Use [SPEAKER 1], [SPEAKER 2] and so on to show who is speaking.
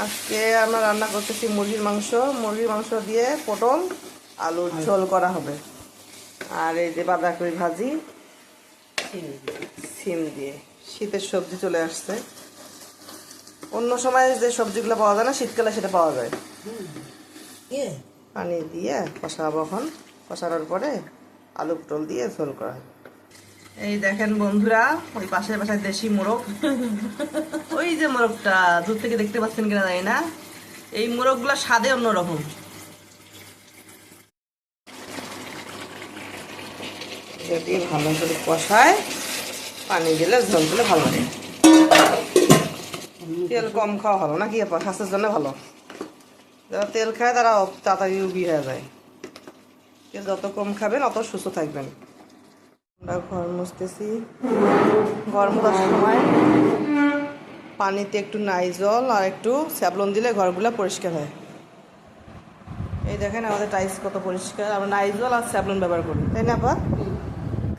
[SPEAKER 1] আজকে আমরা রান্না করতেছি মুরগির মাংস দিয়ে পটল আলুর ঝোল করা হবে। আর এই যে বাঁধাকপি ভাজি সিম দিয়ে। শীতের সবজি চলে আসছে। অন্য সময় যে সবজিগুলো পাওয়া যায় না, শীতকালে সেটা পাওয়া যায়। পানি দিয়ে কষাবো, এখন কষানোর পরে আলু পটল দিয়ে ঝোল করা হবে। এই দেখেন বন্ধুরা, ওই পাশের বাসায় দেশি মোরগ, ওই যে মোরগটা দূর থেকে দেখতে পাচ্ছেন কিনা জানি না, এই মোরগগুলো স্বাদে অন্যরকম। যদি ভালো করে কষায়, পানি দিলে ঝোলগুলো ভালো লাগে। তেল কম খাওয়া ভালো নাকি আপা? স্বাস্থ্যের জন্য ভালো। যারা তেল খায় তারা তাড়াতাড়ি রুগী হয়ে যায়। তেল যত কম খাবেন অত সুস্থ থাকবেন। আমরা ঘর মুছতেছি। ঘর মোছার সময় পানিতে একটু নাইজল আর একটু স্যাভলন দিলে ঘরগুলো পরিষ্কার হয়। এই দেখেন আমাদের টাইলস কত পরিষ্কার। আমরা নাইজল আর স্যাভলন ব্যবহার করি, তাই না আপা?